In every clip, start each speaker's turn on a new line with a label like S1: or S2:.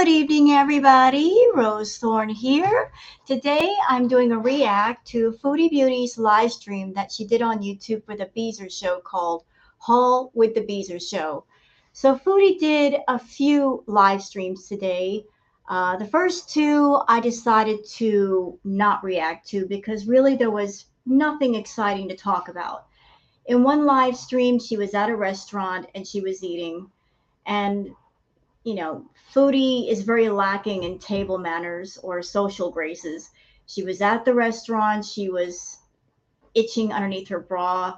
S1: Good evening, everybody. Rose Thorne here. Today, I'm doing a react to Foodie Beauty's live stream that she did on YouTube for the Beezer show called Haul with the Beezer Show. So, Foodie did a few live streams today. The first two I decided to not react to because really there was nothing exciting to talk about. In one live stream, she was at a restaurant and she was eating. And Foodie is very lacking in table manners or social graces. She was at the restaurant, she was itching underneath her bra,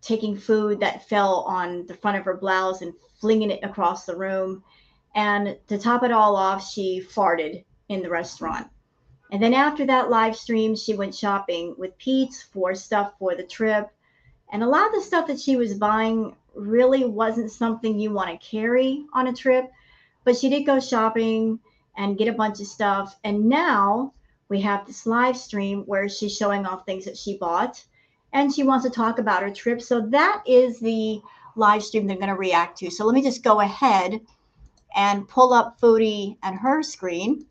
S1: taking food that fell on the front of her blouse and flinging it across the room. And to top it all off, she farted in the restaurant. And then after that live stream, she went shopping with Pete's for stuff for the trip. And a lot of the stuff that she was buying really wasn't something you want to carry on a trip. But she did go shopping and get a bunch of stuff. And now we have this live stream where she's showing off things that she bought. And she wants to talk about her trip. So that is the live stream they're going to react to. So let me just go ahead and pull up Foodie and her screen.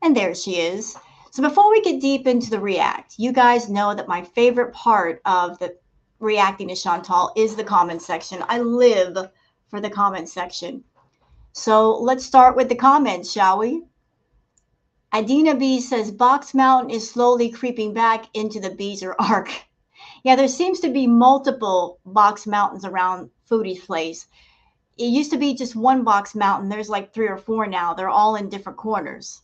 S1: And there she is. So before we get deep into the react, you guys know that my favorite part of the reacting to Chantal is the comment section. I live for the comment section. So let's start with the comments, shall we? Adina B says, Box Mountain is slowly creeping back into the Beezer arc. Yeah, there seems to be multiple Box Mountains around Foodie's place. It used to be just one Box Mountain. There's like 3 or 4 now. They're all in different corners.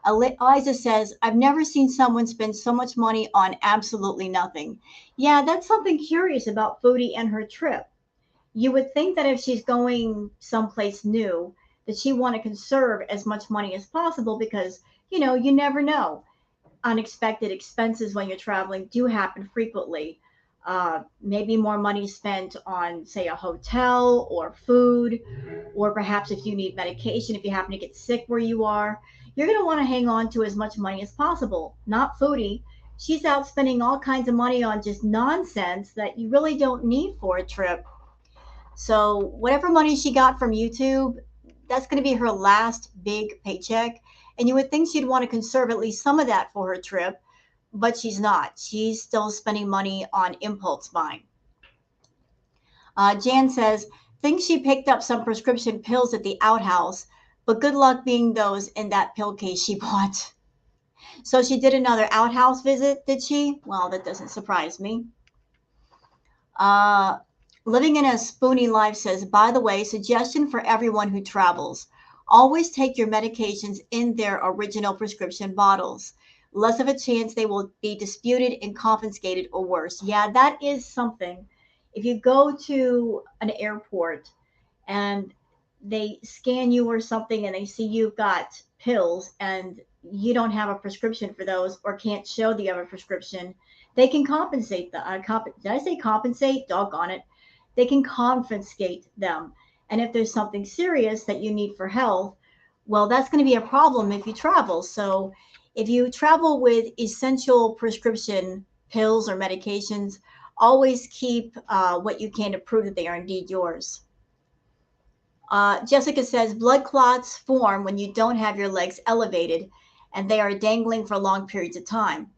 S1: Eliza says, I've never seen someone spend so much money on absolutely nothing. Yeah, that's something curious about Foodie and her trip. You would think that if she's going someplace new, that she want to conserve as much money as possible because, you never know. Unexpected expenses when you're traveling do happen frequently. Maybe more money spent on, say, a hotel or food, or perhaps if you need medication, if you happen to get sick where you are, you're going to want to hang on to as much money as possible. Not Foodie. She's out spending all kinds of money on just nonsense that you really don't need for a trip. So whatever money she got from YouTube, that's going to be her last big paycheck. And you would think she'd want to conserve at least some of that for her trip, but she's not. She's still spending money on impulse buying. Jan says, thinks she picked up some prescription pills at the outhouse, but good luck being those in that pill case she bought. So she did another outhouse visit, did she? Well, that doesn't surprise me. Living in a Spoonie Life says, by the way, suggestion for everyone who travels. Always take your medications in their original prescription bottles. Less of a chance they will be disputed and confiscated or worse. Yeah, that is something. If you go to an airport and they scan you or something and they see you've got pills and you don't have a prescription for those or can't show the other prescription, they can compensate them. Did I say compensate? Doggone it. They can confiscate them. And if there's something serious that you need for health, well, that's going to be a problem if you travel. So if you travel with essential prescription pills or medications, always keep what you can to prove that they are indeed yours. Jessica says, blood clots form when you don't have your legs elevated and they are dangling for long periods of time.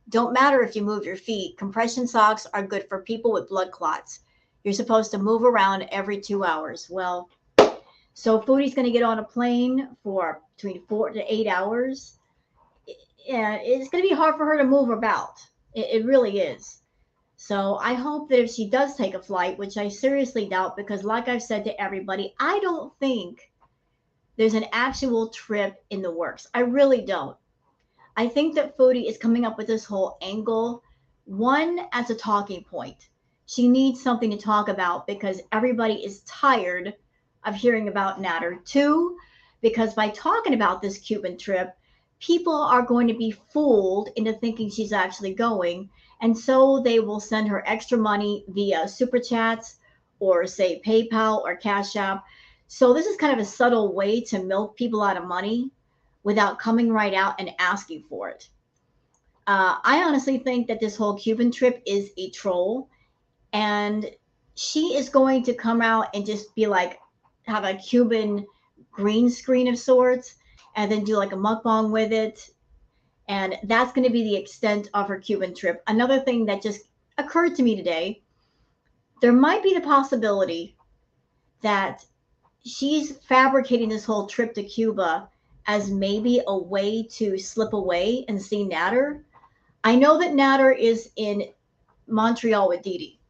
S1: Don't matter if you move your feet. Compression socks are good for people with blood clots. You're supposed to move around every 2 hours. Well, so Foodie's going to get on a plane for between 4 to 8 hours. And it's going to be hard for her to move about. It really is. So I hope that if she does take a flight, which I seriously doubt, because like I've said to everybody, I don't think there's an actual trip in the works. I really don't. I think that Foodie is coming up with this whole angle, one, as a talking point. She needs something to talk about because everybody is tired of hearing about Natter. 2, because by talking about this Cuban trip, people are going to be fooled into thinking she's actually going. And so they will send her extra money via Super Chats or say PayPal or Cash App. So this is kind of a subtle way to milk people out of money without coming right out and asking for it. I honestly think that this whole Cuban trip is a troll. And she is going to come out and just be like, have a Cuban green screen of sorts and then do like a mukbang with it. And that's going to be the extent of her Cuban trip. Another thing that just occurred to me today, there might be the possibility that she's fabricating this whole trip to Cuba as maybe a way to slip away and see Natter. I know that Natter is in Montreal with Dee Dee,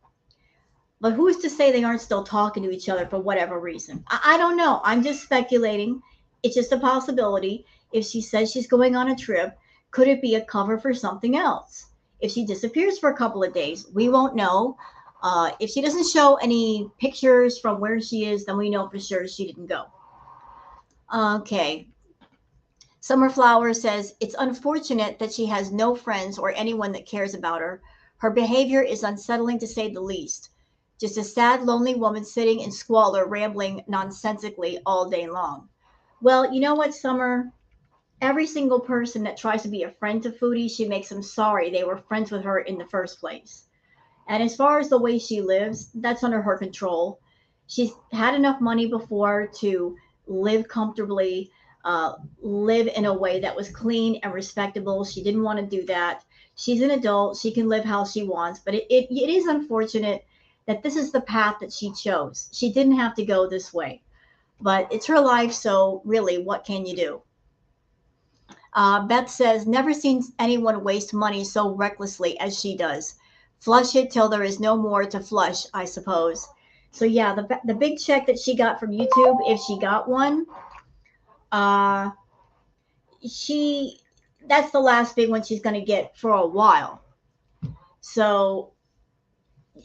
S1: but who's to say they aren't still talking to each other for whatever reason? I don't know. I'm just speculating. It's just a possibility. If she says she's going on a trip, could it be a cover for something else? If she disappears for a couple of days, we won't know. If she doesn't show any pictures from where she is, then we know for sure she didn't go. Okay. Summer Flower says, it's unfortunate that she has no friends or anyone that cares about her. Her behavior is unsettling to say the least. Just a sad, lonely woman sitting in squalor, rambling nonsensically all day long. Well, you know what, Summer? Every single person that tries to be a friend to Foodie, she makes them sorry they were friends with her in the first place. And as far as the way she lives, that's under her control. She's had enough money before to live comfortably, live in a way that was clean and respectable. She didn't want to do that. She's an adult. She can live how she wants. But it is unfortunate that this is the path that she chose. She didn't have to go this way. But it's her life, so really, what can you do? Beth says, never seen anyone waste money so recklessly as she does. Flush it till there is no more to flush, I suppose. So yeah, the big check that she got from YouTube, if she got one, uh, she that's the last big one she's going to get for a while. So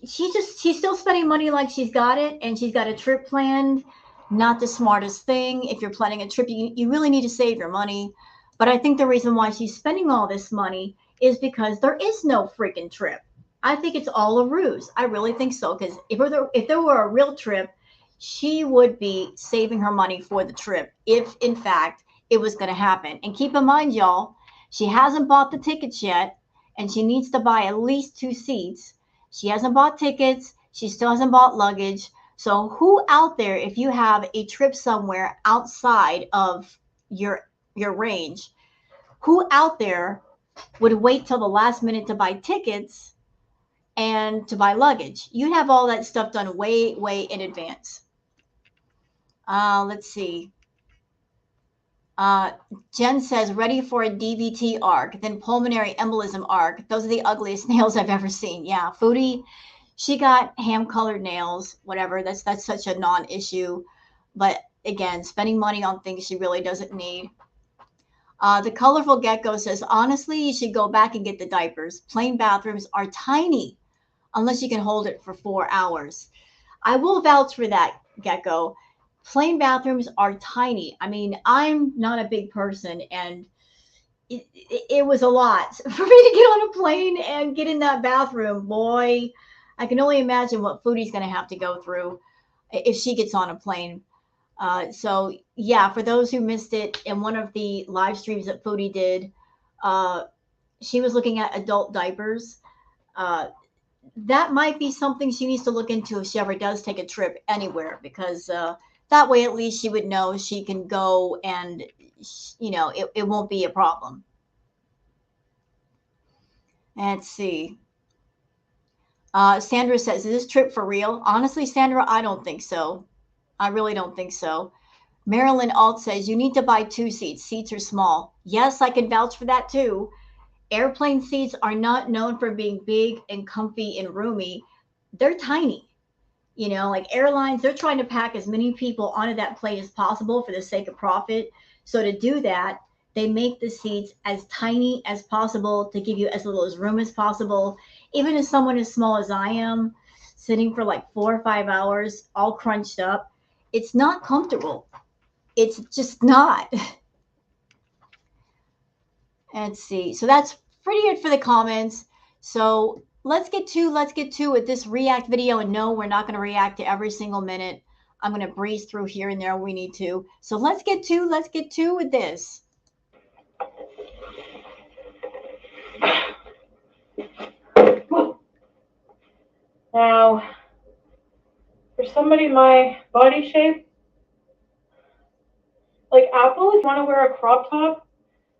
S1: she's still spending money like she's got it, and she's got a trip planned. Not the smartest thing. If you're planning a trip, you really need to save your money. But I think the reason why she's spending all this money is because there is no freaking trip. I think it's all a ruse. I really think so. Because if there were a real trip, she would be saving her money for the trip if, in fact, it was going to happen. And keep in mind, y'all, she hasn't bought the tickets yet, and she needs to buy at least 2 seats. She hasn't bought tickets. She still hasn't bought luggage. So who out there, if you have a trip somewhere outside of your range, who out there would wait till the last minute to buy tickets and to buy luggage? You'd have all that stuff done way, way in advance. Let's see. Jen says, ready for a DVT arc, then pulmonary embolism arc. Those are the ugliest nails I've ever seen. Yeah, Foodie, she got ham-colored nails, whatever. That's such a non-issue. But again, spending money on things she really doesn't need. The Colorful Gecko says, honestly, you should go back and get the diapers. Plain bathrooms are tiny unless you can hold it for 4 hours. I will vouch for that, Gecko. Plain bathrooms are tiny. I mean, I'm not a big person, and it was a lot for me to get on a plane and get in that bathroom. Boy, I can only imagine what Foodie's going to have to go through if she gets on a plane. So yeah, for those who missed it, in one of the live streams that Foodie did, she was looking at adult diapers. That might be something she needs to look into if she ever does take a trip anywhere, because that way at least she would know she can go and, it won't be a problem. Let's see. Sandra says, is this trip for real? Honestly, Sandra, I don't think so. I really don't think so. Marilyn Alt says, you need to buy 2 seats. Seats are small. Yes, I can vouch for that too. Airplane seats are not known for being big and comfy and roomy. They're tiny. Like airlines, they're trying to pack as many people onto that plane as possible for the sake of profit. So to do that, they make the seats as tiny as possible to give you as little as room as possible. Even as someone as small as I am, sitting for like 4 or 5 hours, all crunched up, it's not comfortable. It's just not. Let's see. So that's pretty it for the comments. So let's get to with this react video. And no, we're not going to react to every single minute. I'm going to breeze through here and there when we need to. So let's get to with this.
S2: Now, for somebody my body shape, Like Apple, if you want to wear a crop top,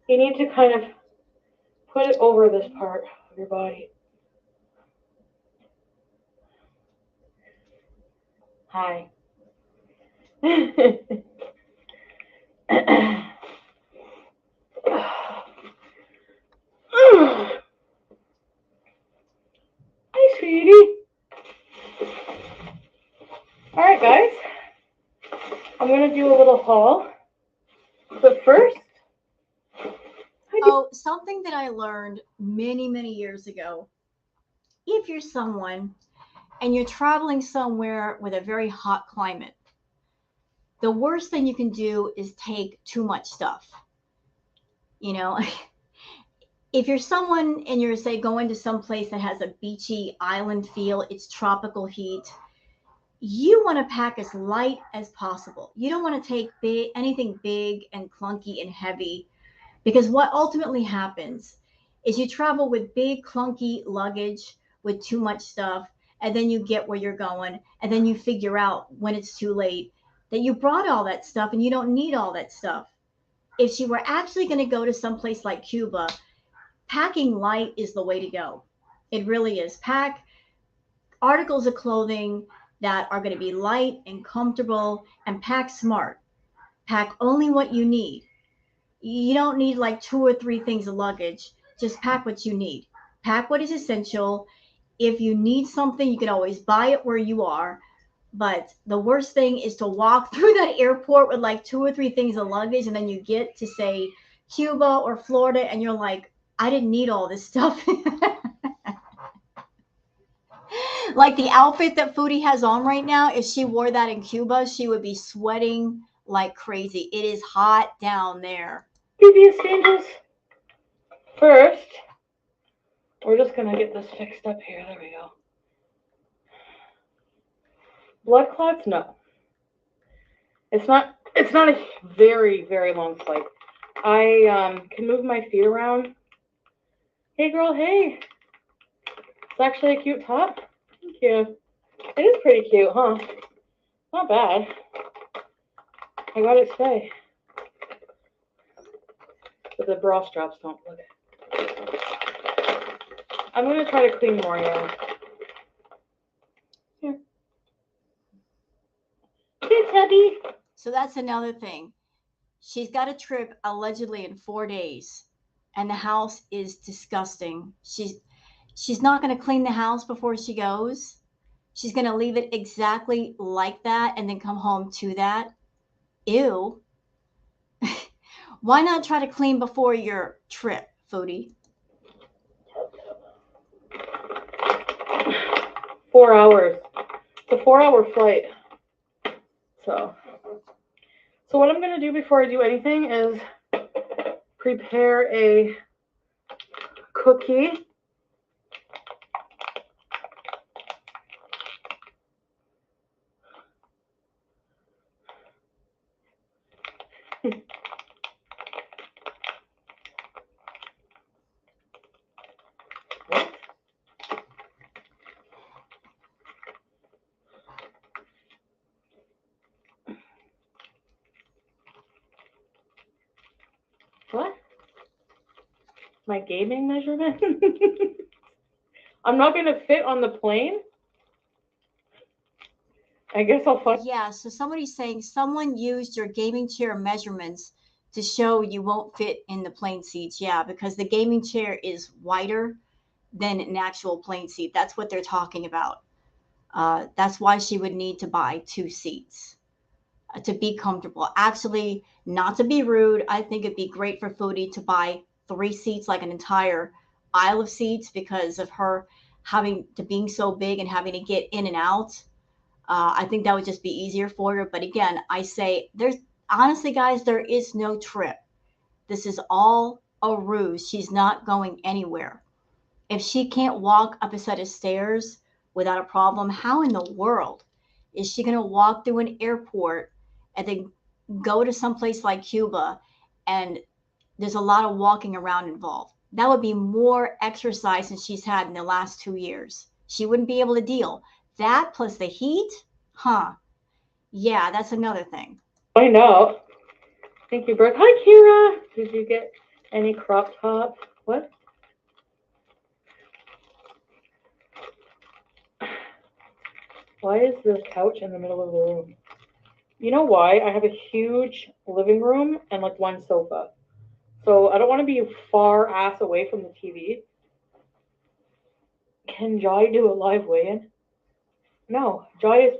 S2: you need to kind of put it over this part of your body. Hi. Hi, sweetie. All right, guys. I'm going to do a little haul. But first,
S1: Oh, something that I learned many, many years ago. If you're someone and you're traveling somewhere with a very hot climate, the worst thing you can do is take too much stuff. You know, if you're someone and you're, say, going to some place that has a beachy island feel, it's tropical heat, you want to pack as light as possible. You don't want to take anything big and clunky and heavy, because what ultimately happens is you travel with big clunky luggage with too much stuff, and then you get where you're going, and then you figure out when it's too late that you brought all that stuff and you don't need all that stuff. If you were actually going to go to some place like Cuba, packing light is the way to go. It really is. Pack articles of clothing that are going to be light and comfortable, and pack smart. Pack only what you need. You don't need like 2 or 3 things of luggage. Just pack what you need. Pack what is essential. If you need something, you can always buy it where you are. But the worst thing is to walk through that airport with like 2 or 3 things of luggage, and then you get to, say, Cuba or Florida, and you're like, I didn't need all this stuff. Like the outfit that Foodie has on right now, if she wore that in Cuba, she would be sweating like crazy. It is hot down there.
S2: previous changes. First, we're just going to get this fixed up here. There we go. Blood clots? No. It's not a very, very long flight. I can move my feet around. Hey, girl, hey. It's actually a cute top. Thank you. It is pretty cute, huh? Not bad. I got it today. But the bra straps don't look. I'm going to try to clean more now. Here. Here, Tubby.
S1: So that's another thing. She's got a trip allegedly in 4 days, and the house is disgusting. She's not going to clean the house before she goes. She's going to leave it exactly like that and then come home to that. Ew. Why not try to clean before your trip, Foodie?
S2: 4 hours. It's a 4-hour flight. So what I'm going to do before I do anything is prepare a cookie. What? My gaming measurement? I'm not going to fit on the plane? I guess I'll find.
S1: Yeah, so somebody's saying someone used your gaming chair measurements to show you won't fit in the plane seats. Yeah, because the gaming chair is wider than an actual plane seat. That's what they're talking about. That's why she would need to buy 2 seats to be comfortable. Actually, not to be rude, I think it'd be great for Foodie to buy 3 seats, like an entire aisle of seats, because of her having to being so big and having to get in and out. I think that would just be easier for her. But again, I say there's honestly, guys, there is no trip. This is all a ruse. She's not going anywhere. If she can't walk up a set of stairs without a problem, how in the world is she going to walk through an airport and then go to someplace like Cuba, and there's a lot of walking around involved? That would be more exercise than she's had in the last 2 years. She wouldn't be able to deal. That plus the heat, huh? Yeah, that's another thing.
S2: Find out. Thank you, Brooke. Hi, Kira. Did you get any crop top? What? Why is the couch in the middle of the room? You know why? I have a huge living room and like one sofa. So I don't want to be far ass away from the TV. Can Jai do a live weigh-in? No. Jai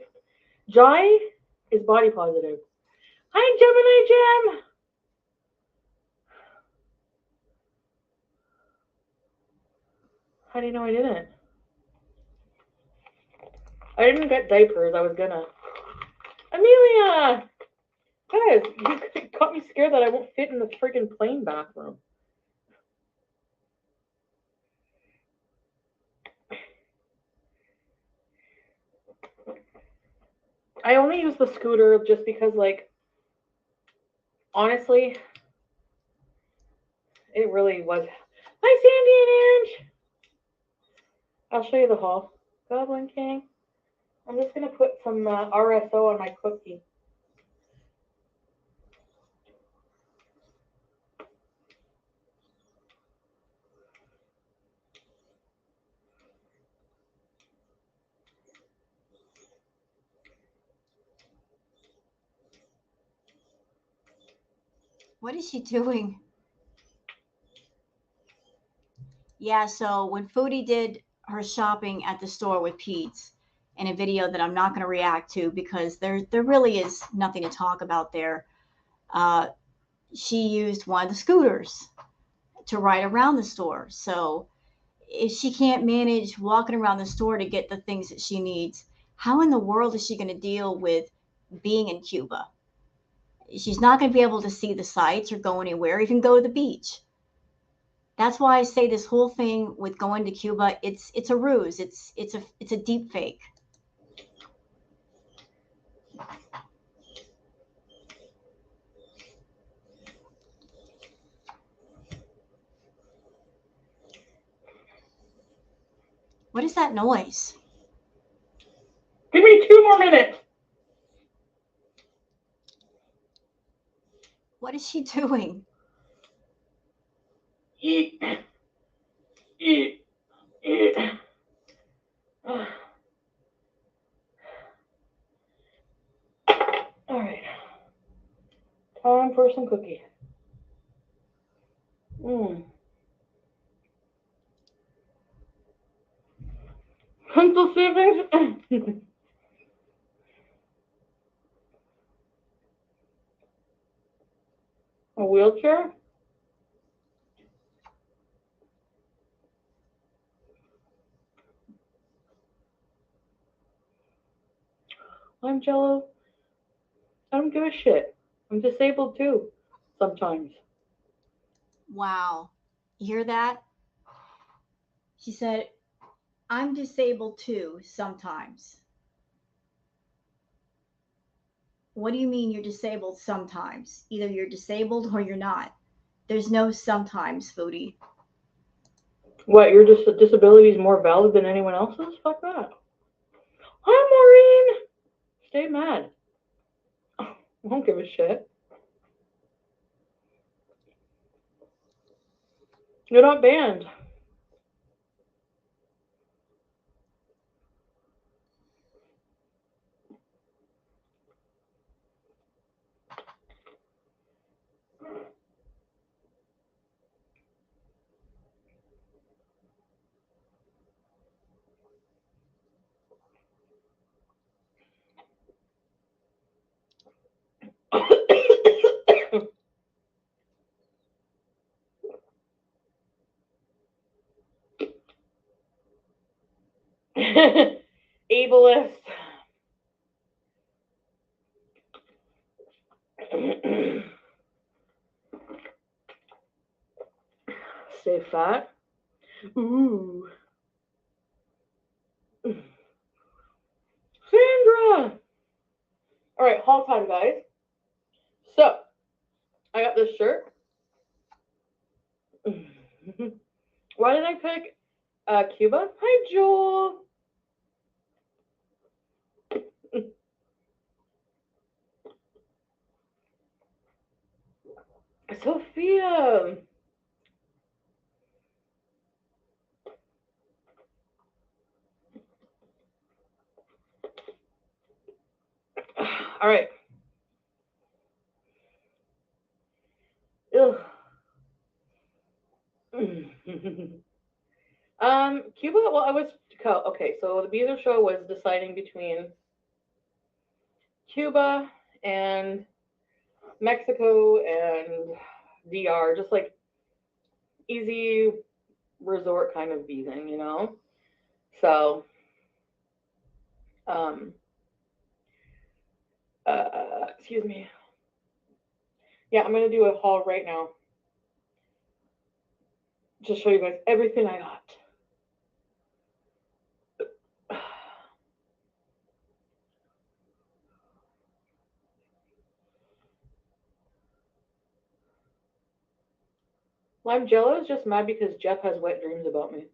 S2: is body positive. Hi, Gemini Gem. How do you know I didn't? I didn't get diapers. I was gonna. Amelia! Guys, you got me scared that I won't fit in the freaking plane bathroom. I only use the scooter just because, like, honestly, it really was. Hi, Sandy and Ange! I'll show you the haul. Goblin King. I'm just going to put some RSO on my cookie.
S1: What is she doing? Yeah, so when Foodie did her shopping at the store with Pete's in a video that I'm not going to react to because there really is nothing to talk about there, she used one of the scooters to ride around the store. So if she can't manage walking around the store to get the things that she needs, how in the world is she going to deal with being in Cuba? She's not going to be able to see the sights or go anywhere, even go to the beach. That's why I say this whole thing with going to Cuba, it's a ruse. It's a deep fake. What is that noise?
S2: Give me 2 more minutes.
S1: What is she doing?
S2: Eat. Eat. Eat. All right. Time for some cookie. Pencil savings. A wheelchair? I'm Jello. I don't give a shit. I'm disabled too, sometimes.
S1: Wow. You hear that? She said, I'm disabled too sometimes. What do you mean you're disabled sometimes? Either you're disabled or you're not. There's no sometimes, Foodie.
S2: What, your disability is more valid than anyone else's? Fuck that. Hi, Maureen. Stay mad. I don't give a shit. You're not banned. Ableist. Stay fat. Ooh. Sandra! Alright, haul time, guys. So, I got this shirt. Why did I pick Cuba? Hi, Joel. Sophia. All right. Ugh. Cuba. Well, I was okay. So the Beezer show was deciding between Cuba and Mexico and DR, just like easy resort kind of beezing, you know. So, um, excuse me. Yeah, I'm gonna do a haul right now. Just show you guys everything I got. Lime Jello is just mad because Jeff has wet dreams about me.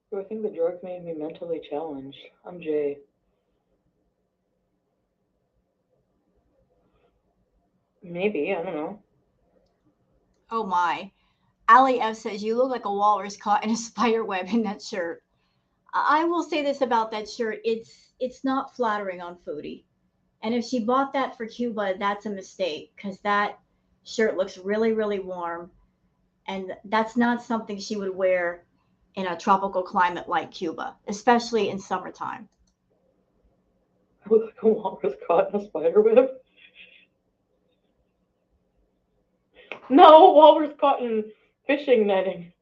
S2: So I think the drugs made me mentally challenged. I'm Jay. Maybe, I don't know.
S1: Oh my. Ali F says, you look like a walrus caught in a spider web in that shirt. I will say this about that shirt. It's not flattering on Foodie. And if she bought that for Cuba, that's a mistake because that shirt looks really, really warm. And that's not something she would wear in a tropical climate like Cuba, especially in summertime.
S2: I look like a walrus caught in a spider web. No, walrus caught in fishing netting.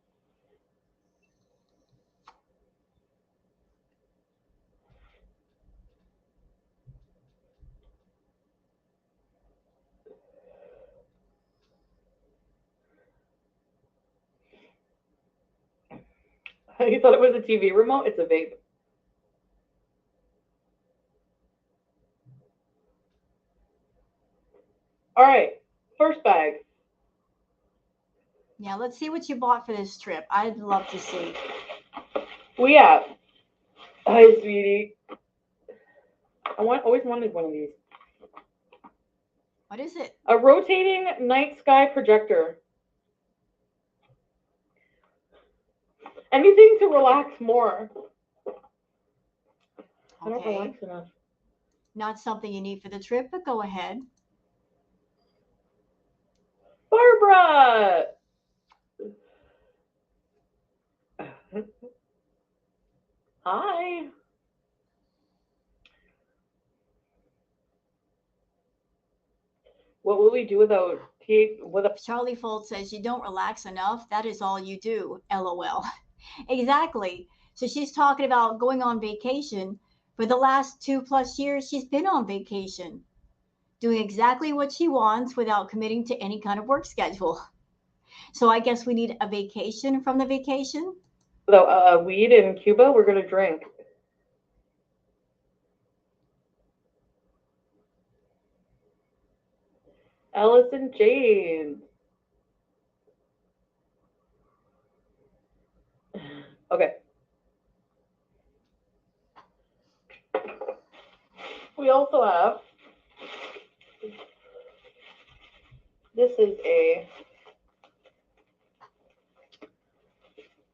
S2: You thought it was a TV remote? It's a vape. All right, first bag.
S1: Yeah, let's see what you bought for this trip. I'd love to see.
S2: We have. Hi, sweetie. Always wanted one of these.
S1: What is it?
S2: A rotating night sky projector. Anything to relax more. I don't
S1: Okay.
S2: relax enough.
S1: Not something you need for the trip, but go ahead.
S2: Barbara! Hi. What will we do without
S1: Charlie Fold says, you don't relax enough. That is all you do. LOL. Exactly. So she's talking about going on vacation. For the last 2+ years, she's been on vacation, doing exactly what she wants without committing to any kind of work schedule. So I guess we need a vacation from the vacation.
S2: without weed in Cuba? We're gonna drink. Alice and Jane. Okay. We also have. This is a.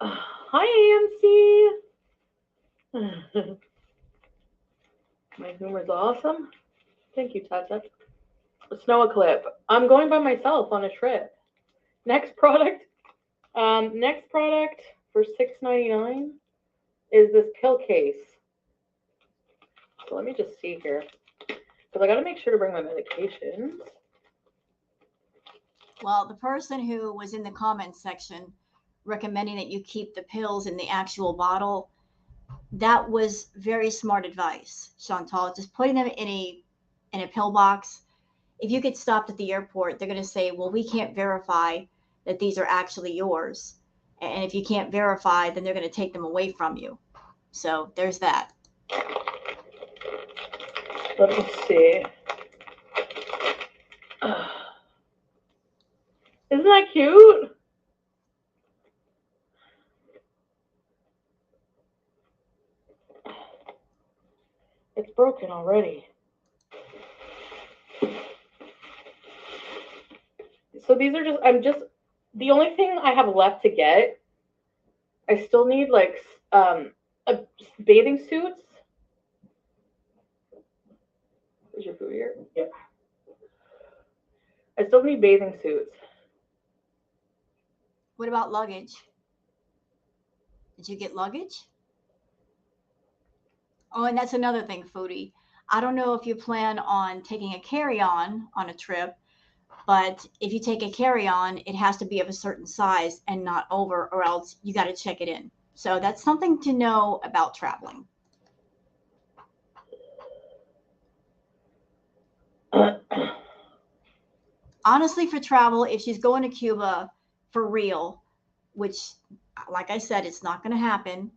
S2: Hi, AMC. My humor's awesome. Thank you, Tata. Snow Eclipse. I'm going by myself on a trip. Next product. Next product for $6.99 is this pill case. So let me just see here, because I got to make sure to bring my medications.
S1: Well, the person who was in the comments section recommending that you keep the pills in the actual bottle, that was very smart advice, Chantal. Just putting them in a pill box. If you get stopped at the airport, they're going to say, well, we can't verify that these are actually yours. And if you can't verify, then they're going to take them away from you. So there's that.
S2: Let me see. Isn't that cute? It's broken already. So these are the only thing I have left to get. I still need like bathing suits. Is your food here?
S3: Yep.
S2: I still need bathing suits.
S1: What about luggage? Did you get luggage? Oh, and that's another thing, Foodie. I don't know if you plan on taking a carry-on on a trip, but if you take a carry-on, it has to be of a certain size and not over, or else you got to check it in. So that's something to know about traveling. Honestly, for travel, if she's going to Cuba for real, which, like I said, it's not going to happen.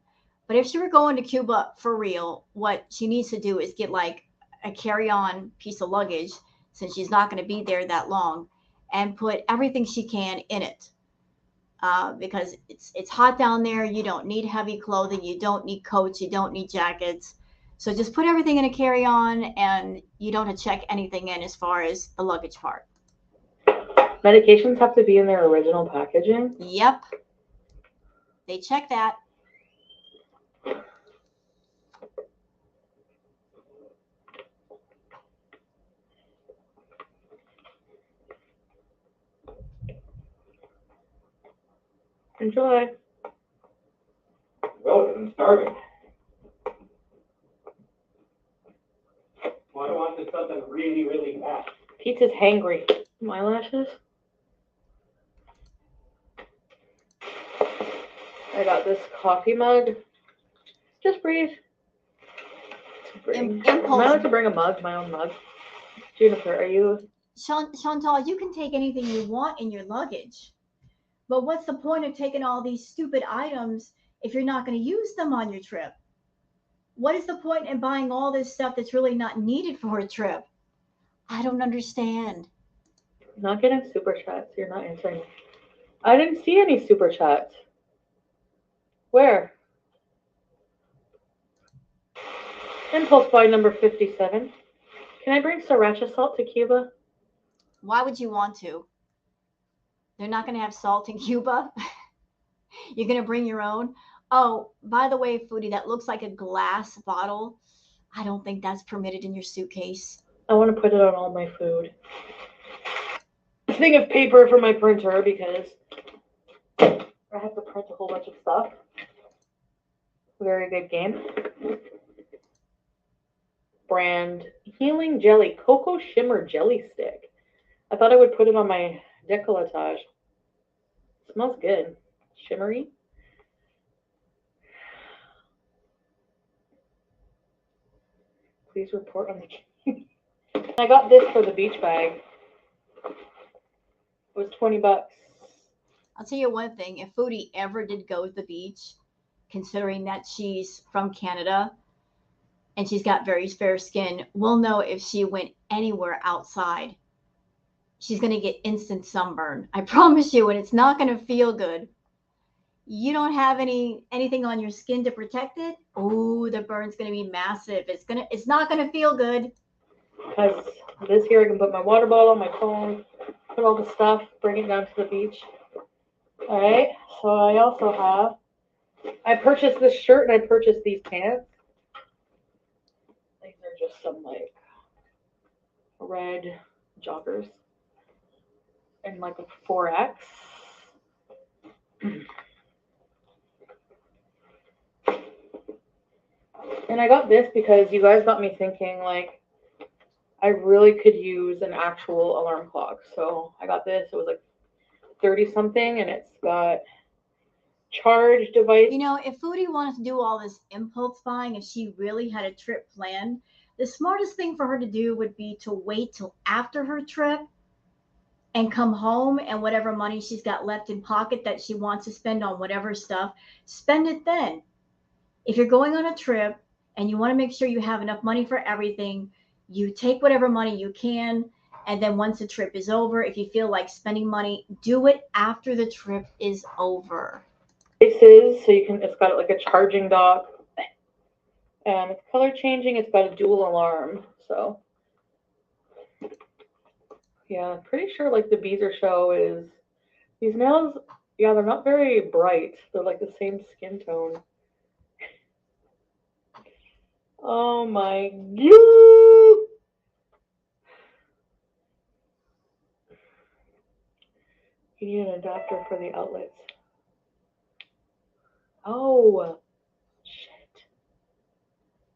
S1: But if she were going to Cuba for real, what she needs to do is get like a carry-on piece of luggage, since she's not going to be there that long, and put everything she can in it. Because it's hot down there. You don't need heavy clothing. You don't need coats. You don't need jackets. So just put everything in a carry-on, and you don't have to check anything in as far as the luggage part.
S2: Medications have to be in their original packaging?
S1: Yep. They check that.
S2: Enjoy.
S3: Well, I'm starving. Well, I wanted something really, really fast.
S2: Pizza's hangry. My lashes. I got this coffee mug. Just breathe.
S1: Impulse.
S2: I like to bring a mug, my own mug. Juniper, are you?
S1: Chantal, you can take anything you want in your luggage. But what's the point of taking all these stupid items if you're not going to use them on your trip? What is the point in buying all this stuff that's really not needed for a trip? I don't understand.
S2: Not getting super chats. You're not answering. I didn't see any super chats. Where? Impulse buy number 57. Can I bring sriracha salt to Cuba?
S1: Why would you want to? They're not going to have salt in Cuba. You're going to bring your own. Oh, by the way, Foodie, that looks like a glass bottle. I don't think that's permitted in your suitcase.
S2: I want to put it on all my food. A thing of paper for my printer because I have to print a whole bunch of stuff. Very good game. Brand Healing Jelly Cocoa Shimmer Jelly Stick. I thought I would put it on my décolletage. Smells good. Shimmery. Please report on the I got this for the beach bag. It was $20.
S1: I'll tell you one thing. If Foodie ever did go to the beach, considering that she's from Canada and she's got very fair skin, we'll know if she went anywhere outside. She's going to get instant sunburn. I promise you, and it's not going to feel good. You don't have anything on your skin to protect it. Oh, the burn's going to be massive. It's not going to feel good.
S2: Because this here, I can put my water bottle, my phone, put all the stuff, bring it down to the beach. All right. So I also I purchased this shirt and I purchased these pants. These are just some like red joggers and like a 4X. And I got this because you guys got me thinking like I really could use an actual alarm clock. So I got this. It was like 30 something and it's got charge device.
S1: You know, if Foodie wanted to do all this impulse buying, if she really had a trip planned, the smartest thing for her to do would be to wait till after her trip and come home, and whatever money she's got left in pocket that she wants to spend on whatever stuff, spend it then. If you're going on a trip and you want to make sure you have enough money for everything, you take whatever money you can, and then once the trip is over, if you feel like spending money, do it after the trip is over.
S2: This is so you can. It's got like a charging dock, It's color changing. It's got a dual alarm. So, yeah, pretty sure like the Beezer show is, these nails, yeah, they're not very bright. They're like the same skin tone. Oh my god! You need an adapter for the outlets. Oh, shit.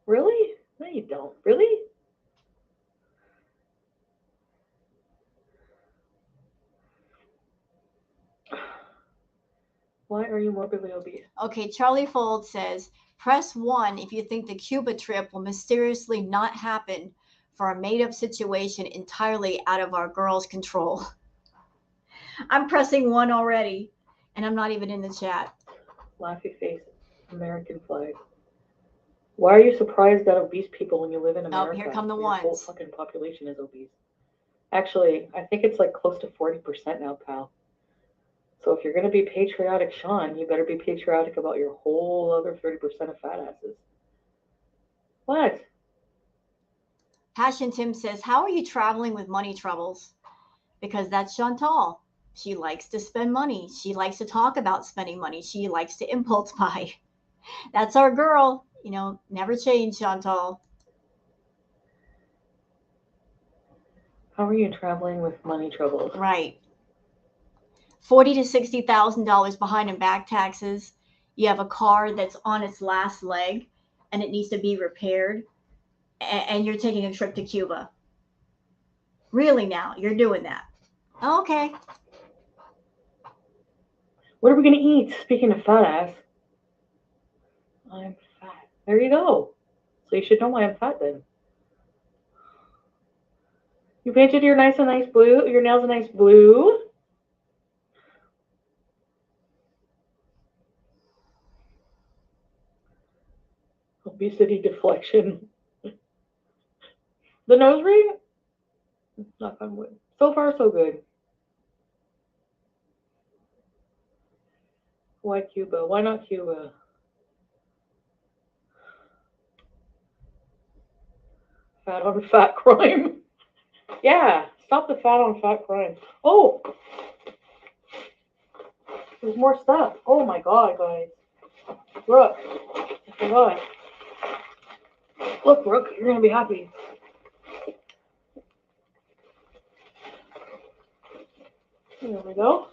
S2: Really? No, you don't. Really? Why are you morbidly obese?
S1: Okay, Charlie Fold says, press 1 if you think the Cuba trip will mysteriously not happen for a made-up situation entirely out of our girls' control. I'm pressing 1 already, and I'm not even in the chat.
S2: Laughy face, American flag. Why are you surprised at obese people when you live in America?
S1: Oh, here come the
S2: Your whole
S1: ones.
S2: fucking population is obese. Actually, I think it's like close to 40% now, pal. So if you're going to be patriotic, Sean, you better be patriotic about your whole other 30% of fat asses. What?
S1: Passion Tim says, how are you traveling with money troubles? Because that's Chantal. She likes to spend money. She likes to talk about spending money. She likes to impulse buy. That's our girl. You know, never change, Chantal.
S2: How are you traveling with money troubles?
S1: Right. $40,000 to $60,000 behind in back taxes. You have a car that's on its last leg and it needs to be repaired, and you're taking a trip to Cuba. Really now, you're doing that. Okay.
S2: What are we going to eat? Speaking of fat ass. I'm fat. There you go. So you should know why I'm fat then. You painted your nails a nice blue. Obesity deflection. The nose ring? Knock on wood. So far, so good. Why Cuba? Why not Cuba? Fat on fat crime. Yeah, stop the fat on fat crime. Oh, there's more stuff. Oh my god, guys. Brooke, I forgot. Look, Brooke, you're gonna be happy. There we go.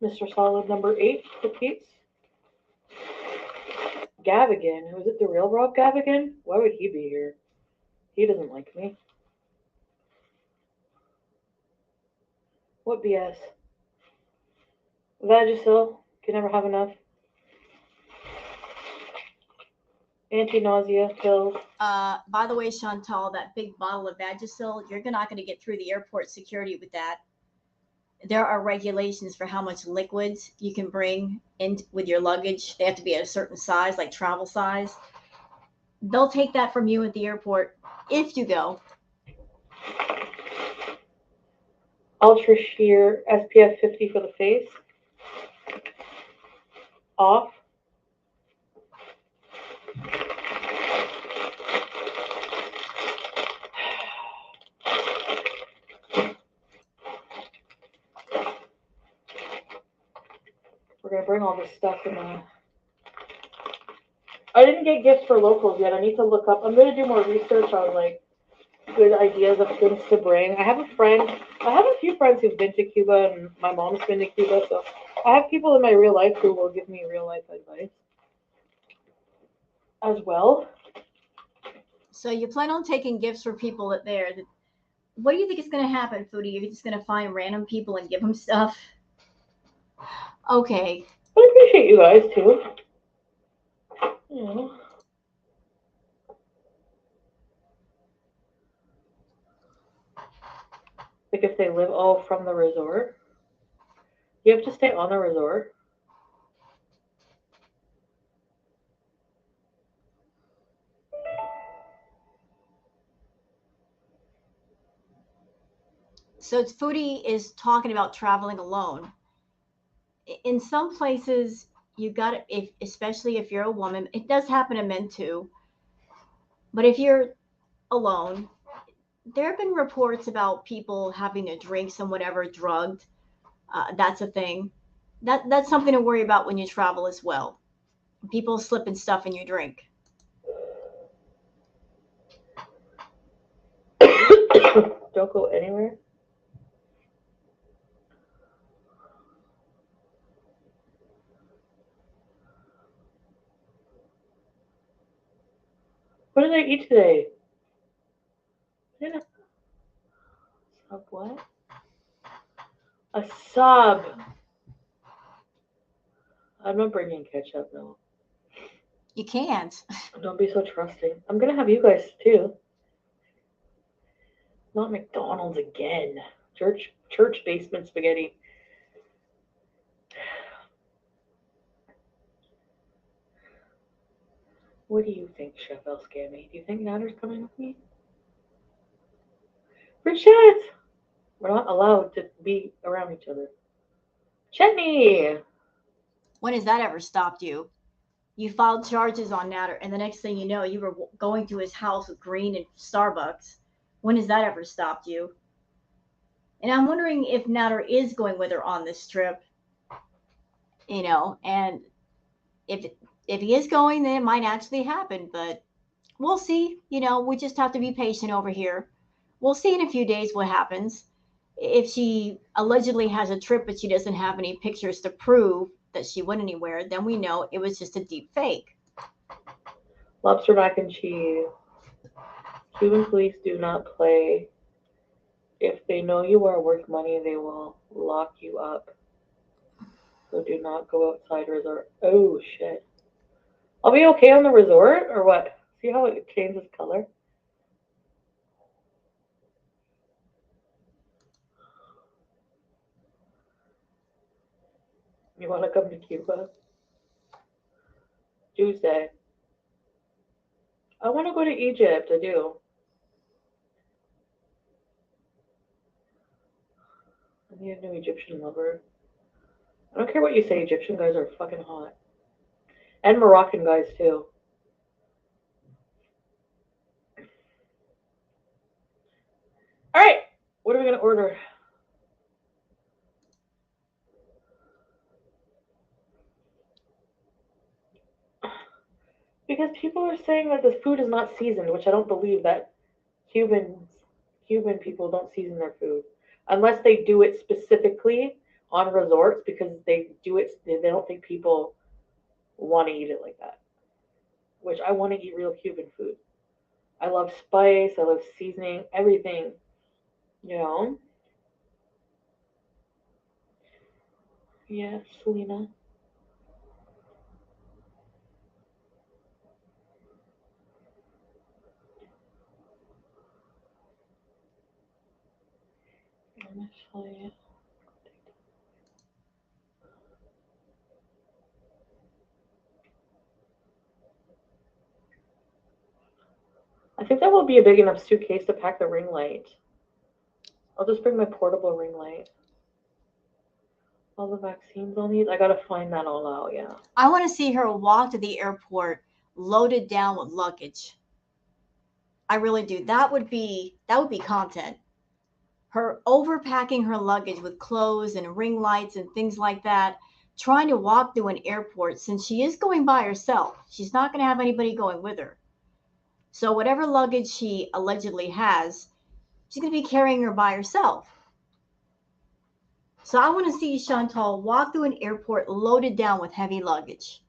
S2: Mr. Solid number 8 repeats. Gavigan. Was it the real Rob Gavigan? Why would he be here? He doesn't like me. What BS? Vagisil. Can never have enough. Anti-nausea pills.
S1: By the way, Chantal, that big bottle of Vagisil, you're not going to get through the airport security with that. There are regulations for how much liquids you can bring in with your luggage. They have to be at a certain size, like travel size. They'll take that from you at the airport if you go.
S2: Ultra Sheer SPF 50 for the face. Off. We're going to bring all this stuff in there. I didn't get gifts for locals yet. I need to look up. I'm going to do more research on like good ideas of things to bring. I have a few friends who've been to Cuba, and my mom's been to Cuba, so I have people in my real life who will give me real life advice as well.
S1: So you plan on taking gifts for people that there. What do you think is going to happen, Foodie? You're just going to find random people and give them stuff? Okay.
S2: I appreciate you guys too. Yeah. Like if they live all from the resort, you have to stay on the resort.
S1: So Foodie is talking about traveling alone. In some places, You got to, if especially if you're a woman, it does happen to men too. But if you're alone, there have been reports about people having to drink some whatever drugged. That's a thing. That's something to worry about when you travel as well. People slipping stuff in your drink.
S2: Don't go anywhere. What did I eat today? Sub what? A sub. I'm not bringing ketchup, no.
S1: You can't.
S2: Don't be so trusting. I'm gonna have you guys too. Not McDonald's again. Church basement spaghetti. What do you think, Chef El Scammy? Do you think Natter's coming with me? Rachette! We're not allowed to be around each other. Chetney!
S1: When has that ever stopped you? You filed charges on Natter, and the next thing you know, you were going to his house with Green and Starbucks. When has that ever stopped you? And I'm wondering if Natter is going with her on this trip, and if if he is going, then it might actually happen. But we'll see. We just have to be patient over here. We'll see in a few days what happens. If she allegedly has a trip, but she doesn't have any pictures to prove that she went anywhere, then we know it was just a deep fake.
S2: Lobster mac and cheese. Cuban police do not play. If they know you are worth money, they will lock you up. So do not go outside resort. Oh, shit. I'll be okay on the resort, or what? See how it changes color? You want to come to Cuba? Tuesday. I want to go to Egypt. I do. I need a new Egyptian lover. I don't care what you say. Egyptian guys are fucking hot. And Moroccan guys, too. All right. What are we going to order? Because people are saying that the food is not seasoned, which I don't believe that Cuban people don't season their food unless they do it specifically on resorts because they do it. They don't think people want to eat it like that. Which I want to eat real Cuban food. I love spice. I love seasoning. Everything. You know. Yeah, Selena. Honestly. I think that will be a big enough suitcase to pack the ring light. I'll just bring my portable ring light. All the vaccines I'll need. I gotta find that all out, yeah.
S1: I want to see her walk to the airport loaded down with luggage. I really do. That would be content. Her overpacking her luggage with clothes and ring lights and things like that, trying to walk through an airport since she is going by herself. She's not going to have anybody going with her. So whatever luggage she allegedly has, she's going to be carrying her by herself. So I want to see Chantal walk through an airport loaded down with heavy luggage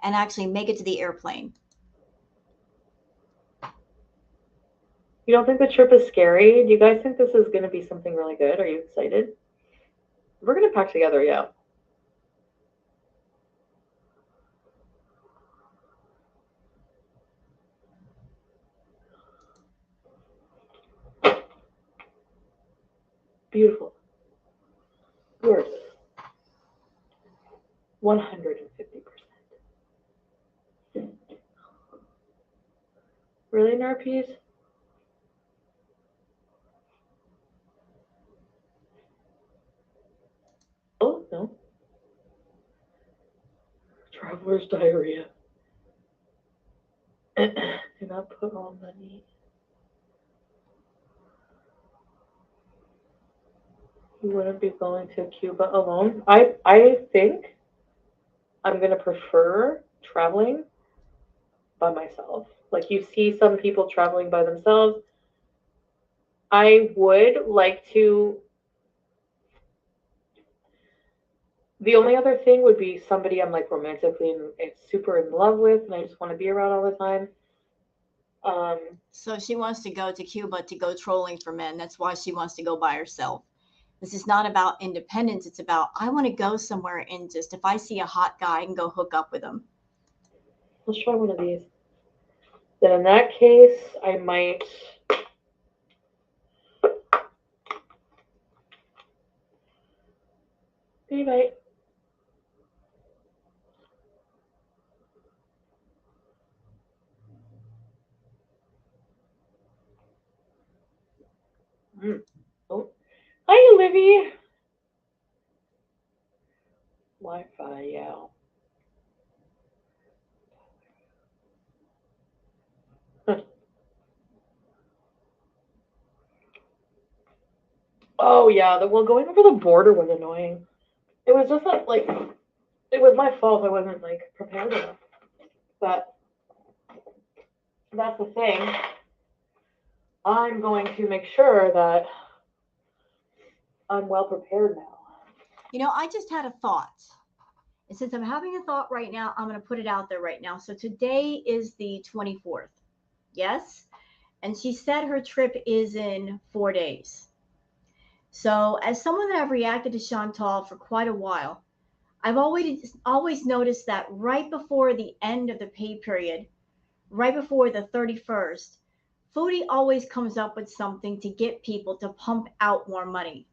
S1: and actually make it to the airplane.
S2: You don't think the trip is scary? Do you guys think this is going to be something really good? Are you excited? We're going to pack together, yeah. Beautiful. Yours. 150%. Really, Narpees? Oh, no. Where's diarrhea? Do not put all money. You wouldn't be going to Cuba alone? I think I'm going to prefer traveling by myself. Like, you see some people traveling by themselves. I would like to. The only other thing would be somebody I'm like romantically and super in love with, and I just want to be around all the time.
S1: So she wants to go to Cuba to go trolling for men. That's why she wants to go by herself. This is not about independence. It's about, I want to go somewhere and just, if I see a hot guy, I can go hook up with him.
S2: Let's try one of these. Then in that case, I might. Good night. Oh. Hi, Olivia. Wi-Fi, yeah. Oh yeah, well, going over the border was annoying. It was just like it was my fault. I wasn't like prepared enough. But that's the thing. I'm going to make sure that I'm well prepared now.
S1: You know, I just had a thought. And since I'm having a thought right now, I'm going to put it out there right now. So today is the 24th. Yes? And she said her trip is in 4 days. So, as someone that I've reacted to Chantal for quite a while, I've always noticed that right before the end of the pay period, right before the 31st, Foodie always comes up with something to get people to pump out more money.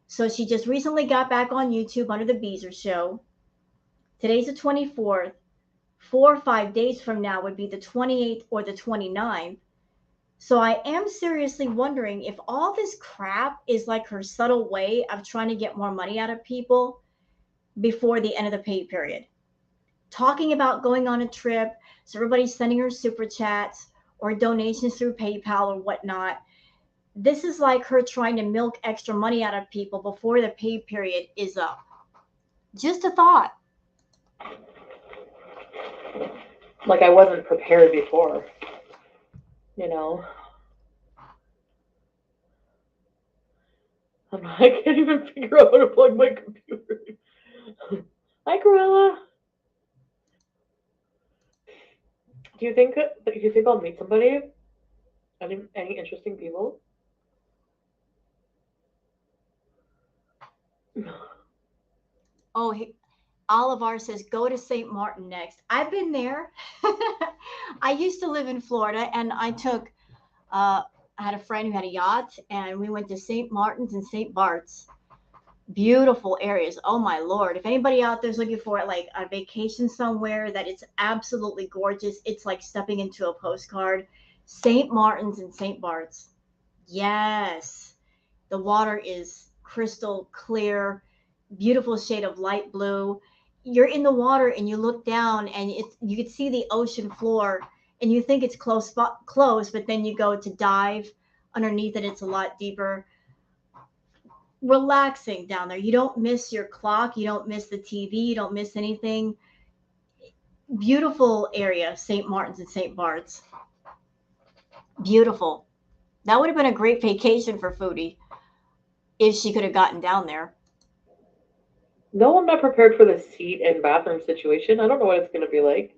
S1: So she just recently got back on YouTube under the Beezer show. Today's the 24th. 4 or 5 days from now would be the 28th or the 29th. So I am seriously wondering if all this crap is like her subtle way of trying to get more money out of people before the end of the pay period. Talking about going on a trip, so everybody's sending her super chats or donations through PayPal or whatnot. This is like her trying to milk extra money out of people before the pay period is up. Just a thought.
S2: Like, I wasn't prepared before, you know. I can't even figure out how to plug my computer. Hi, Gorilla. Do you think I'll meet somebody? Any interesting people?
S1: Oh, Olivar says, go to St. Martin next. I've been there. I used to live in Florida, and I had a friend who had a yacht, and we went to St. Martin's and St. Bart's. Beautiful areas. Oh my Lord. If anybody out there's looking for like a vacation somewhere that it's absolutely gorgeous, it's like stepping into a postcard. St. Martin's and St. Bart's. Yes. The water is crystal clear, beautiful shade of light blue. You're in the water and you look down and you can see the ocean floor and you think it's close, but then you go to dive underneath it. It's a lot deeper. Relaxing down there. You don't miss your clock. You don't miss the TV. You don't miss anything. Beautiful area, St. Martin's and St. Bart's. Beautiful. That would have been a great vacation for Foodie if she could have gotten down there.
S2: No, I'm not prepared for the seat and bathroom situation. I don't know what it's going to be like.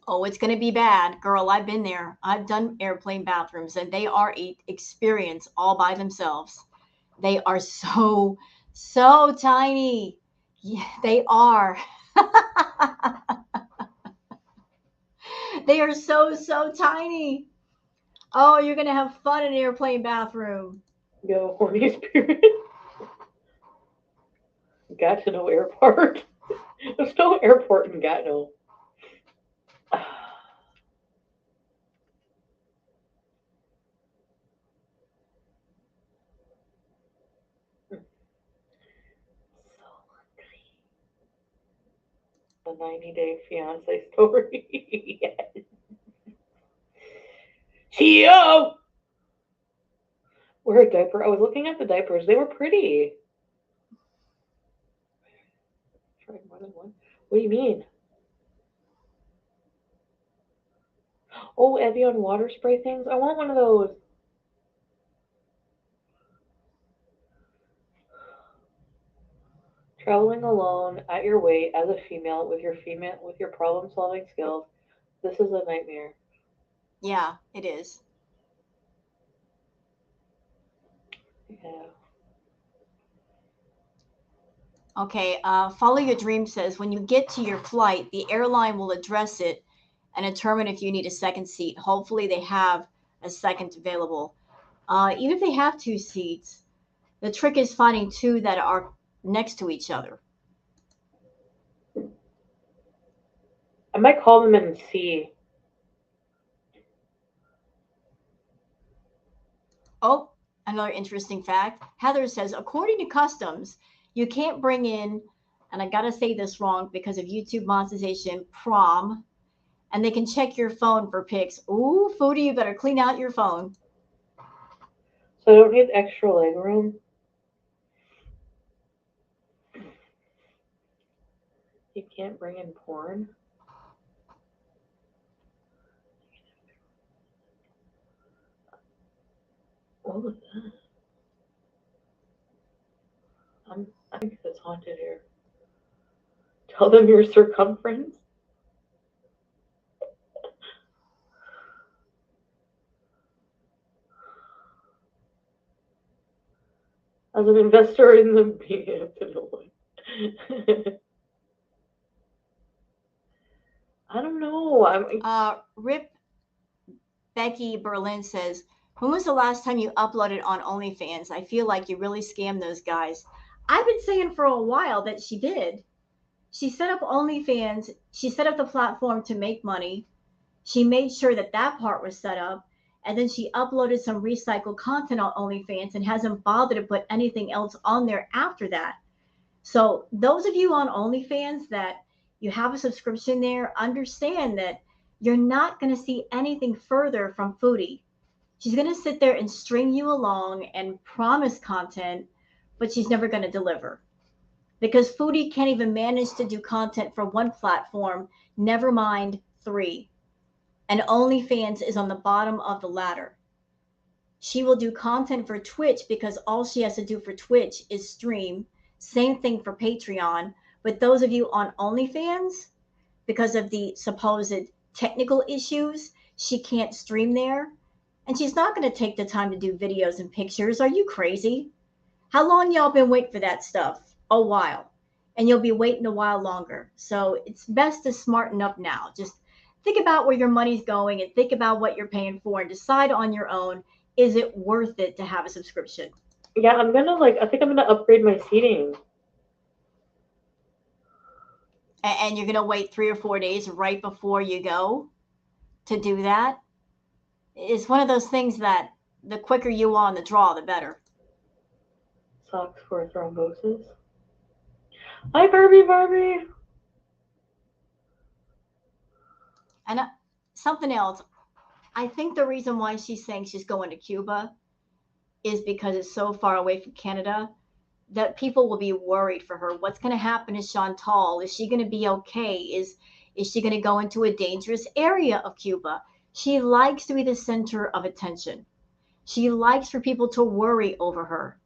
S1: Oh, it's going to be bad. Girl, I've been there. I've done airplane bathrooms, and they are an experience all by themselves. They are so, so tiny. Yeah, they are. They are so, so tiny. Oh, you're going to have fun in an airplane bathroom.
S2: Yo, horny spirit. Gatineau Airport. There's no airport in Gatineau. 90-day fiance story. Yes. CEO! Wear a diaper. I was looking at the diapers. They were pretty. Tried more than one. What do you mean? Oh, Evian water spray things. I want one of those. Traveling alone at your weight as a female with your problem-solving skills. This is a nightmare.
S1: Yeah, it is.
S2: Yeah.
S1: Okay, Follow Your Dream says when you get to your flight, the airline will address it and determine if you need a second seat. Hopefully, they have a second available. Even if they have two seats, the trick is finding two that are next to each other.
S2: I might call them and see.
S1: Oh, another interesting fact. Heather says, according to customs, you can't bring in, and I gotta say this wrong because of YouTube monetization, prom, and they can check your phone for pics. Ooh, Foodie, you better clean out your phone.
S2: So I don't need extra leg room. You can't bring in porn. What was that? I think it's haunted here. Tell them your circumference. As an investor in the I don't know.
S1: Rip Becky Berlin says, when was the last time you uploaded on OnlyFans? I feel like you really scammed those guys. I've been saying for a while that she did. She set up OnlyFans. She set up the platform to make money. She made sure that that part was set up. And then she uploaded some recycled content on OnlyFans and hasn't bothered to put anything else on there after that. So those of you on OnlyFans that you have a subscription there, understand that you're not going to see anything further from Foodie. She's going to sit there and string you along and promise content, but she's never going to deliver. Because Foodie can't even manage to do content for one platform, never mind three. And OnlyFans is on the bottom of the ladder. She will do content for Twitch because all she has to do for Twitch is stream. Same thing for Patreon. But those of you on OnlyFans, because of the supposed technical issues, she can't stream there. And she's not going to take the time to do videos and pictures. Are you crazy? How long y'all been waiting for that stuff? A while. And you'll be waiting a while longer. So it's best to smarten up now. Just think about where your money's going and think about what you're paying for and decide on your own. Is it worth it to have a subscription?
S2: Yeah, I think I'm gonna upgrade my seating.
S1: And you're going to wait 3 or 4 days right before you go to do that? It's one of those things that the quicker you on the draw, the better.
S2: Socks for thrombosis. Hi, Barbie.
S1: And something else, I think the reason why she's saying she's going to Cuba is because it's so far away from Canada that people will be worried for her. What's going to happen to Chantal? Is she going to be okay? Is she going to go into a dangerous area of Cuba? She likes to be the center of attention. She likes for people to worry over her.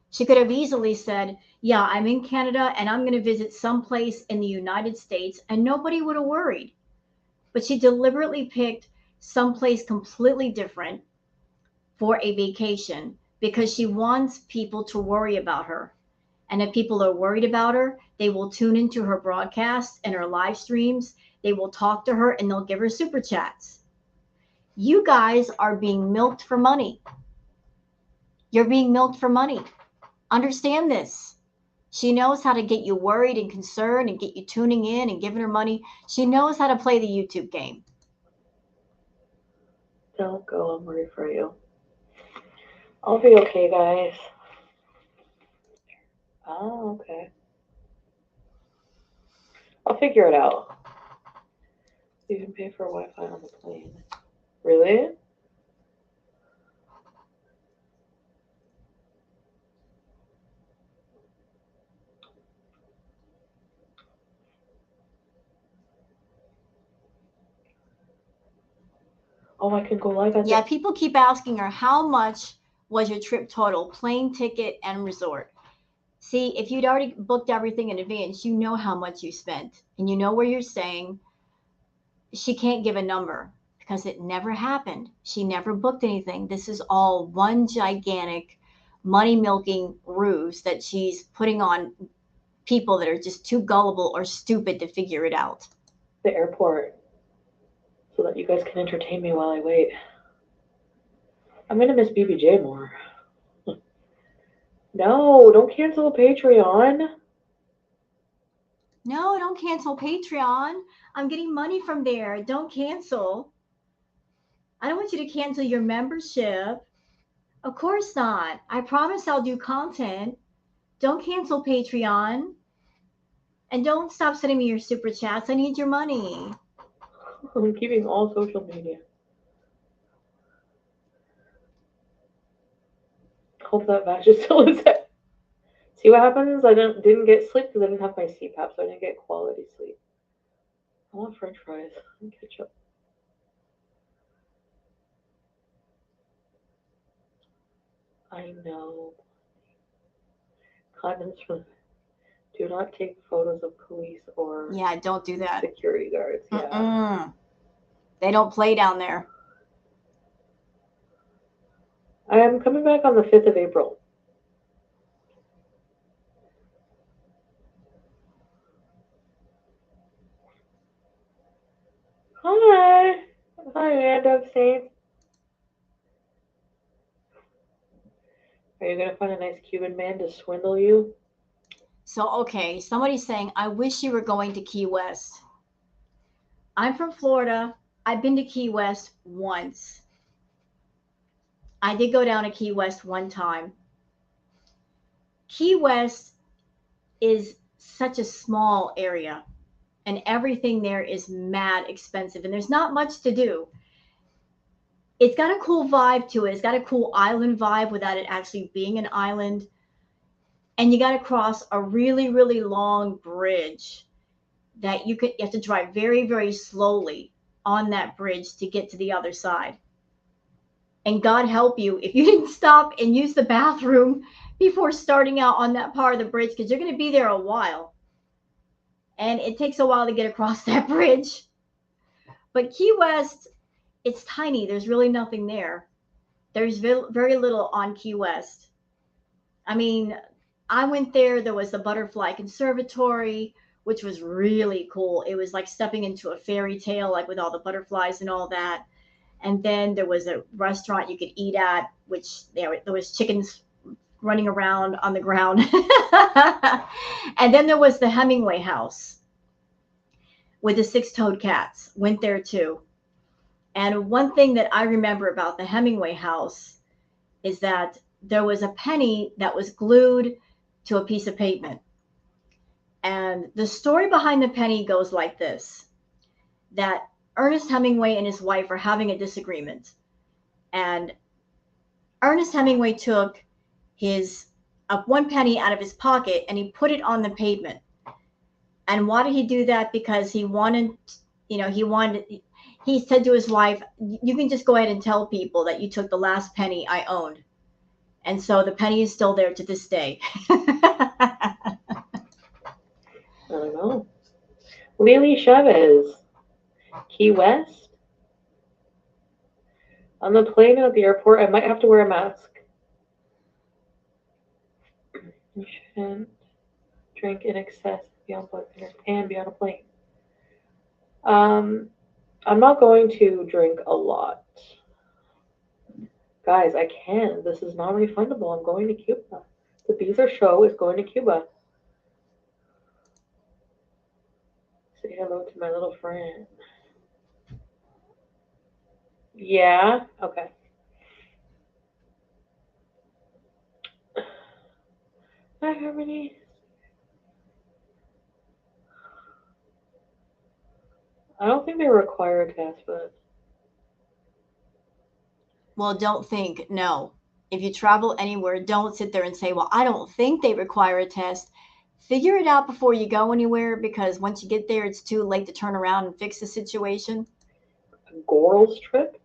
S1: She could have easily said, yeah, I'm in Canada and I'm going to visit someplace in the United States, and nobody would have worried. But she deliberately picked someplace completely different for a vacation because she wants people to worry about her. And if people are worried about her, they will tune into her broadcasts and her live streams. They will talk to her and they'll give her super chats. You guys are being milked for money. You're being milked for money. Understand this. She knows how to get you worried and concerned and get you tuning in and giving her money. She knows how to play the YouTube game.
S2: Don't go. I'm worried for you. I'll be okay, guys. Oh, okay. I'll figure it out. You can pay for Wi-Fi on the plane. Really? Oh, I can go live at
S1: Yeah,
S2: the...
S1: people keep asking her, how much was your trip total, plane ticket and resort? See, if you'd already booked everything in advance, you know how much you spent and you know where you're staying. She can't give a number because it never happened. She never booked anything. This is all one gigantic money milking ruse that she's putting on people that are just too gullible or stupid to figure it out.
S2: the airport so that you guys can entertain me while I wait. I'm gonna miss BBJ more. No, don't cancel Patreon.
S1: No, don't cancel Patreon. I'm getting money from there. Don't cancel. I don't want you to cancel your membership. Of course not. I promise I'll do content. Don't cancel Patreon. And don't stop sending me your super chats. I need your money.
S2: I'm keeping all social media. Hope that match is still in there. See what happens? I didn't get sleep because I didn't have my CPAP, so I didn't get quality sleep. I want French fries and ketchup. I know. Condoms from... Do not take photos of police or
S1: Yeah, don't do that.
S2: security guards. Yeah.
S1: Mm-mm. They don't play down there.
S2: I am coming back on the 5th of April. Hi. Hi, Amanda Saints. Are you going to find a nice Cuban man to swindle you?
S1: So, okay, somebody's saying, I wish you were going to Key West. I'm from Florida. I've been to Key West once. I did go down to Key West one time. Key West is such a small area, and everything there is mad expensive, and there's not much to do. It's got a cool vibe to it. It's got a cool island vibe without it actually being an island. And you got to cross a really, really long bridge that you have to drive very, very slowly on that bridge to get to the other side. And God help you if you didn't stop and use the bathroom before starting out on that part of the bridge, because you're going to be there a while. And it takes a while to get across that bridge. But Key West, it's tiny. There's really nothing there. There's very little on Key West. I mean, I went there. There was the Butterfly Conservatory, which was really cool. It was like stepping into a fairy tale, like with all the butterflies and all that. And then there was a restaurant you could eat at, which there was chickens running around on the ground. And then there was the Hemingway house with the six-toed cats. Went there too. And one thing that I remember about the Hemingway house is that there was a penny that was glued to a piece of pavement. And the story behind the penny goes like this, that Ernest Hemingway and his wife are having a disagreement. And Ernest Hemingway took his one penny out of his pocket and he put it on the pavement. And why did he do that? Because he wanted, he said to his wife, you can just go ahead and tell people that you took the last penny I owned. And so the penny is still there to this day.
S2: I don't know. Lily Chavez, Key West. On the plane and at the airport, I might have to wear a mask. You shouldn't drink in excess, be on blood thinners, and be on a plane. I'm not going to drink a lot. Guys, I can. This is not refundable. I'm going to Cuba. The Beezer show is going to Cuba. Say hello to my little friend. Yeah? Okay. Hi, Harmony. I don't think they require a test, but
S1: Well, don't think, no. If you travel anywhere, don't sit there and say, well, I don't think they require a test. Figure it out before you go anywhere, because once you get there, it's too late to turn around and fix the situation.
S2: a girls trip.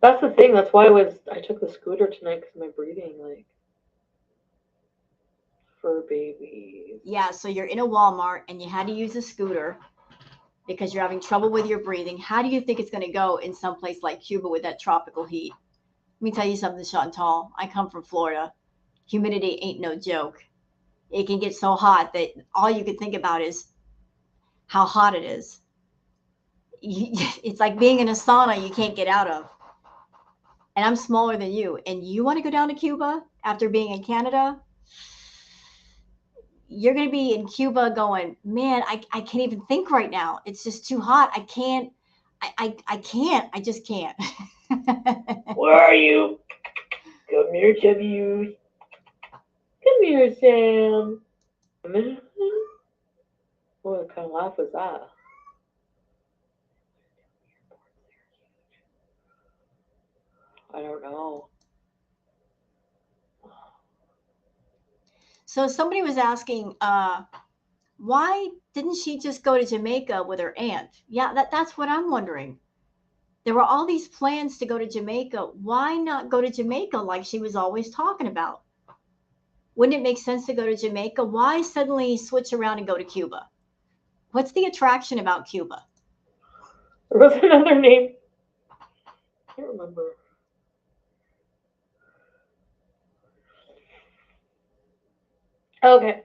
S2: That's the thing. That's why I took the scooter tonight because of my breathing, like for babies.
S1: Yeah, so you're in a Walmart and you had to use a scooter because you're having trouble with your breathing. How do you think it's going to go in some place like Cuba with that tropical heat? Let me tell you something, Chantal. I come from Florida. Humidity ain't no joke. It can get so hot that all you can think about is how hot it is. It's like being in a sauna you can't get out of. And I'm smaller than you. And you want to go down to Cuba after being in Canada? You're going to be in Cuba going, man, I can't even think right now. It's just too hot. I can't. I can't. I just can't.
S2: Where are you? Come here, Chubby. Come here, Sam. What kind of laugh was that? I don't know.
S1: So somebody was asking, why didn't she just go to Jamaica with her aunt? Yeah, that's what I'm wondering. There were all these plans to go to Jamaica. Why not go to Jamaica like she was always talking about? Wouldn't it make sense to go to Jamaica? Why suddenly switch around and go to Cuba? What's the attraction about Cuba?
S2: There was another name. I can't remember. Okay.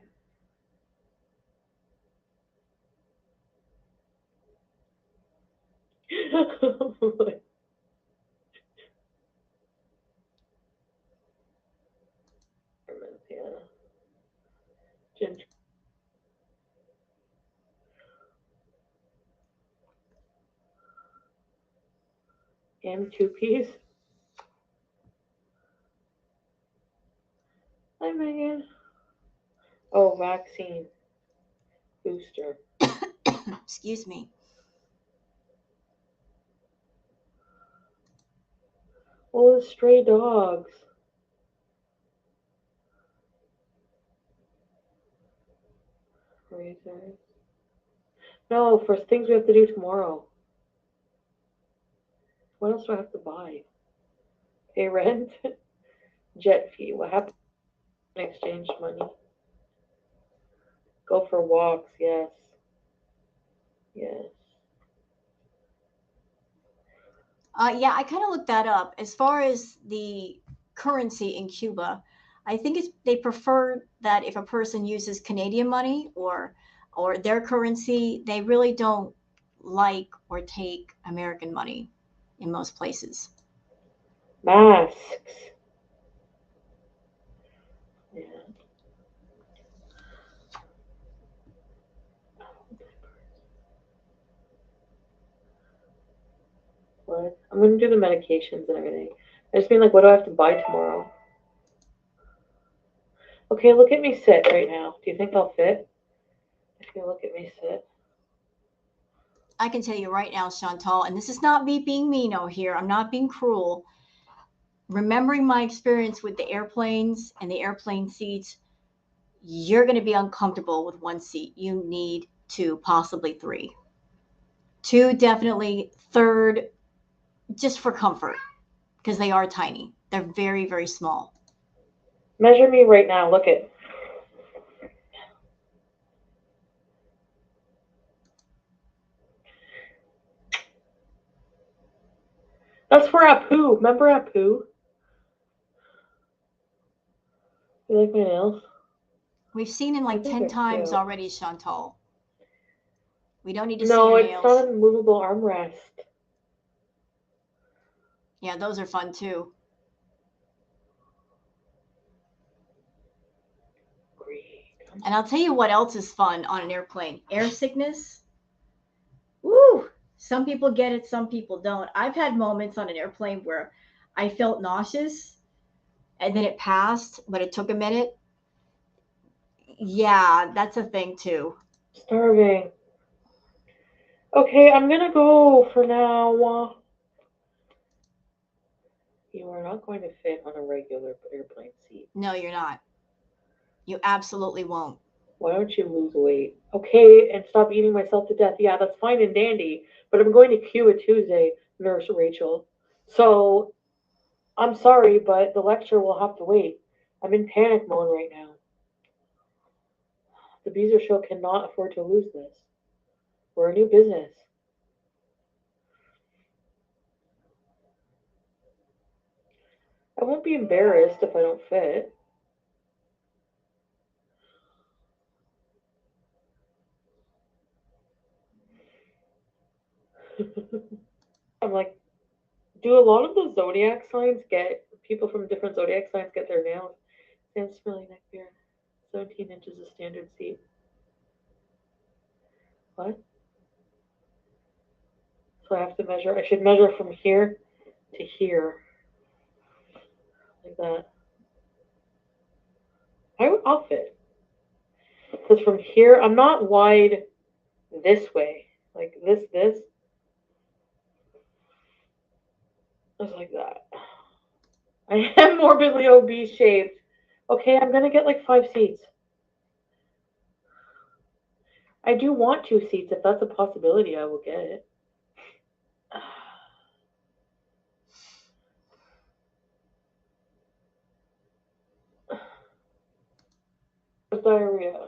S2: Ginger. And 2 piece. Hi, Megan. Oh, vaccine booster.
S1: Excuse me.
S2: Oh, the stray dogs. Razors. No, for things we have to do tomorrow. What else do I have to buy? Pay rent? Jet fee. What happened? Exchange money. Go for walks. Yes. Yes.
S1: Yeah, I kind of looked that up. As far as the currency in Cuba, I think they prefer that if a person uses Canadian money or their currency, they really don't like or take American money in most places.
S2: Masks. Yeah. What? I'm gonna do the medications and everything. I just mean like, what do I have to buy tomorrow? Okay, look at me sit right now. Do you think I'll fit? If you look at me sit.
S1: I can tell you right now, Chantal, and this is not me being mean over here. I'm not being cruel. Remembering my experience with the airplanes and the airplane seats, you're going to be uncomfortable with one seat. You need two, possibly three. Two, definitely. Third, just for comfort, because they are tiny. They're very, very small.
S2: Measure me right now. Look at. That's for Apu. Remember Apu? You like my nails?
S1: We've seen him like 10
S2: they're
S1: times
S2: cute.
S1: already, Chantal. We don't need to see
S2: No,
S1: your
S2: it's
S1: nails.
S2: not a movable armrest.
S1: Yeah, those are fun too.
S2: Great.
S1: And I'll tell you what else is fun on an airplane. Air sickness. Woo! Some people get it, some people don't. I've had moments on an airplane where I felt nauseous and then it passed, but it took a minute. Yeah, that's a thing too.
S2: Starving. Okay, I'm gonna go for now. You are not going to fit on a regular airplane seat.
S1: No, you're not. You absolutely won't.
S2: Why don't you lose weight? Okay, and stop eating myself to death. Yeah, that's fine and dandy, but I'm going to Cuba Tuesday, Nurse Rachel. So, I'm sorry, but the lecture will have to wait. I'm in panic mode right now. The Beezer show cannot afford to lose this. We're a new business. I won't be embarrassed if I don't fit. I'm like, do a lot of the zodiac signs get people from different zodiac signs get their nails? Sans smelly neck beard. 17 inches of standard seat. What? So I have to measure. I should measure from here to here. Like that. I'll fit. Because from here, I'm not wide this way. Like this. Just like that. I am morbidly obese shaped. Okay, I'm gonna get like 5 seats. I do want 2 seats. If that's a possibility, I will get it. Diarrhea.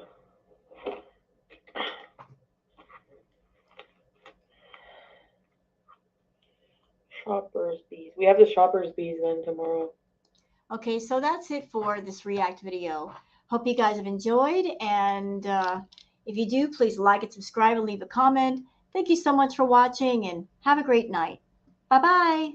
S2: Shoppers bees. We have the shoppers bees then tomorrow.
S1: Okay, so that's it for this react video. Hope you guys have enjoyed, and if you do, please like and subscribe and leave a comment. Thank you so much for watching, and have a great night. Bye-bye.